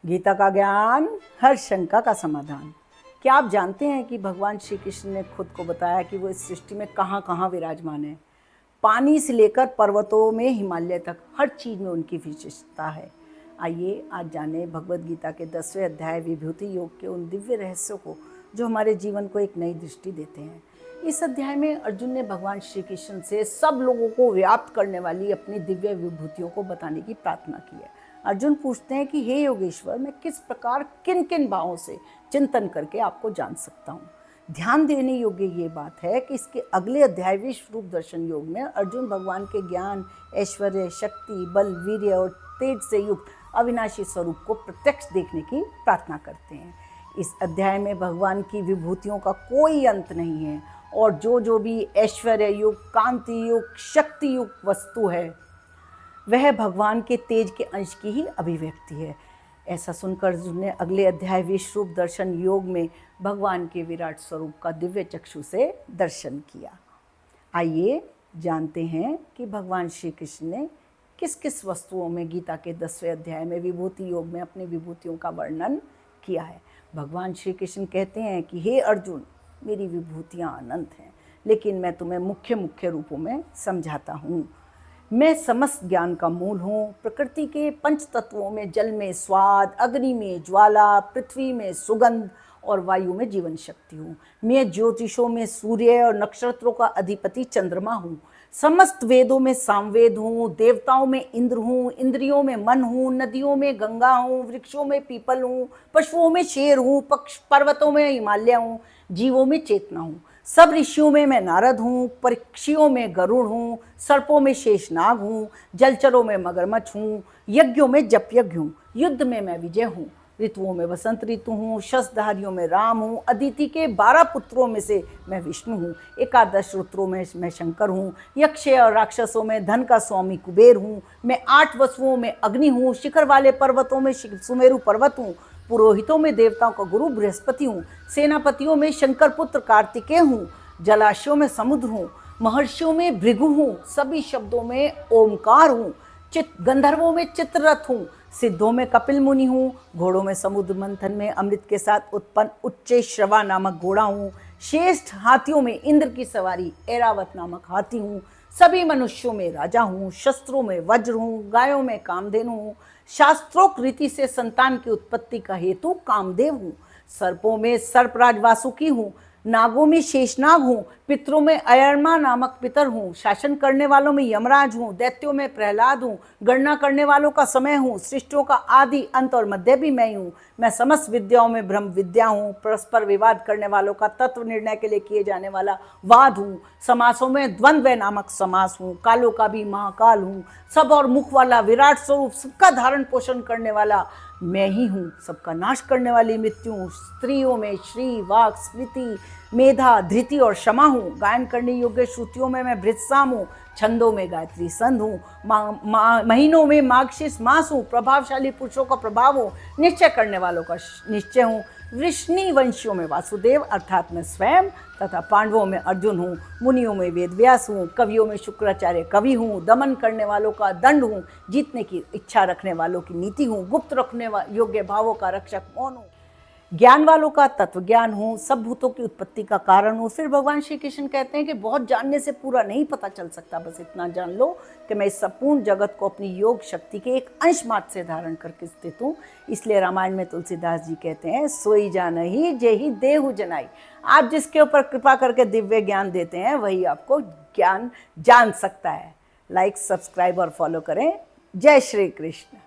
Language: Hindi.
गीता का ज्ञान, हर शंका का समाधान। क्या आप जानते हैं कि भगवान श्री कृष्ण ने खुद को बताया कि वो इस सृष्टि में कहाँ कहाँ विराजमान है। पानी से लेकर पर्वतों में हिमालय तक हर चीज़ में उनकी विशेषता है। आइए आज जाने भगवद गीता के 10वें अध्याय विभूति योग के उन दिव्य रहस्यों को जो हमारे जीवन को एक नई दृष्टि देते हैं। इस अध्याय में अर्जुन ने भगवान श्री कृष्ण से सब लोगों को व्याप्त करने वाली अपनी दिव्य विभूतियों को बताने की प्रार्थना की है। अर्जुन पूछते हैं कि हे योगेश्वर, मैं किस प्रकार किन किन भावों से चिंतन करके आपको जान सकता हूँ। ध्यान देने योग्य ये बात है कि इसके अगले अध्याय विश्व रूप दर्शन योग में अर्जुन भगवान के ज्ञान, ऐश्वर्य, शक्ति, बल, वीर्य और तेज से युक्त अविनाशी स्वरूप को प्रत्यक्ष देखने की प्रार्थना करते हैं। इस अध्याय में भगवान की विभूतियों का कोई अंत नहीं है और जो भी ऐश्वर्य युक्त, कांति युक्त, शक्ति युक्त वस्तु है वह भगवान के तेज के अंश की ही अभिव्यक्ति है। ऐसा सुनकर अर्जुन ने अगले अध्याय विश्व रूप दर्शन योग में भगवान के विराट स्वरूप का दिव्य चक्षु से दर्शन किया। आइए जानते हैं कि भगवान श्री कृष्ण ने किस किस वस्तुओं में गीता के 10वें अध्याय में विभूति योग में अपनी विभूतियों का वर्णन किया है। भगवान श्री कृष्ण कहते हैं कि हे अर्जुन, मेरी विभूतियाँ अनंत हैं, लेकिन मैं तुम्हें मुख्य रूपों में समझाता हूँ। मैं समस्त ज्ञान का मूल हूँ। प्रकृति के पंच तत्वों में जल में स्वाद, अग्नि में ज्वाला, पृथ्वी में सुगंध और वायु में जीवन शक्ति हूँ। मैं ज्योतिषों में सूर्य और नक्षत्रों का अधिपति चंद्रमा हूँ। समस्त वेदों में सामवेद हूँ। देवताओं में इंद्र हूँ। इंद्रियों में मन हूँ। नदियों में गंगा हूँ। वृक्षों में पीपल हूँ। पशुओं में शेर हूँ। पर्वतों में हिमालय हूँ। जीवों में चेतना हूँ। सब ऋषियों में मैं नारद हूँ। पक्षियों में गरुड़ हूँ। सर्पों में शेषनाग हूँ। जलचरों में मगरमच्छ हूँ। यज्ञों में जप यज्ञ हूँ। युद्ध में मैं विजय हूँ। ऋतुओं में वसंत ऋतु हूँ। शस्त्रधारियों में राम हूँ। अदिति के 12 पुत्रों में से मैं विष्णु हूँ। 11 रुद्रों में मैं शंकर हूँ। यक्ष और राक्षसों में धन का स्वामी कुबेर हूँ। मैं 8 वसुओं में अग्नि हूँ। शिखर वाले पर्वतों में सुमेरु पर्वत हूँ। पुरोहितों में देवताओं का गुरु बृहस्पति हूँ। सेनापतियों में शंकर पुत्र कार्तिकेय हूँ। जलाशयों में समुद्र हूँ। महर्षियों में भृगु हूँ। सभी शब्दों में ओमकार हूँ। गंधर्वों में चित्ररथ हूँ। सिद्धों में कपिल मुनि हूँ। घोड़ों में समुद्र मंथन में अमृत के साथ उत्पन्न उच्चैश्रवा नामक घोड़ा हूँ। श्रेष्ठ हाथियों में इंद्र की सवारी ऐरावत नामक हाथी हूँ। सभी मनुष्यों में राजा हूँ। शस्त्रों में वज्र हूँ। गायों में कामधेनु हूँ। शास्त्रोक्त रीति से संतान की उत्पत्ति का हेतु कामदेव हूँ। सर्पों में सर्पराज वासुकी हूँ। नागों में शेषनाग हूँ। पितरों में अयरमा नामक पितर हूँ। शासन करने वालों में यमराज हूँ। दैत्यों में प्रहलाद हूँ। गणना करने वालों का समय हूँ। सृष्टियों का आदि, अंत और मध्य भी मैं हूँ। मैं समस्त विद्याओं में ब्रह्म विद्या हूँ। परस्पर विवाद करने वालों का तत्व निर्णय के लिए किए जाने वाला वाद हूँ। समासों में द्वंद्व नामक समास हूँ। कालों का भी महाकाल हूँ। सब और मुख वाला विराट स्वरूप, सबका धारण पोषण करने वाला मैं ही हूँ। सबका नाश करने वाली मृत्यु हूँ। स्त्रियों में श्री, वाक, स्मृति, मेधा, धृति और क्षमा हूँ। गायन करने योग्य श्रुतियों में मैं भृतसाम हूँ। छंदों में गायत्री संध हूँ। महीनों में मार्गशीर्ष मास हूँ। प्रभावशाली पुरुषों का प्रभाव हूँ। निश्चय करने वालों का निश्चय हूँ। वृष्णि वंशियों में वासुदेव अर्थात मैं स्वयं तथा पांडवों में अर्जुन हूँ। मुनियों में वेदव्यास हूँ। कवियों में शुक्राचार्य कवि हूँ। दमन करने वालों का दंड हूँ। जीतने की इच्छा रखने वालों की नीति हूँ। गुप्त रखने योग्य भावों का रक्षक मौन हूँ। ज्ञान वालों का तत्व ज्ञान हूँ। सब भूतों की उत्पत्ति का कारण हूँ। फिर भगवान श्री कृष्ण कहते हैं कि बहुत जानने से पूरा नहीं पता चल सकता, बस इतना जान लो कि मैं इस संपूर्ण जगत को अपनी योग शक्ति के एक अंश मात्र से धारण करके स्थित हूँ। इसलिए रामायण में तुलसीदास जी कहते हैं, सोई जानहि जेहि देहु जनाई। आप जिसके ऊपर कृपा करके दिव्य ज्ञान देते हैं वही आपको ज्ञान जान सकता है। लाइक, सब्सक्राइब और फॉलो करें। जय श्री कृष्ण।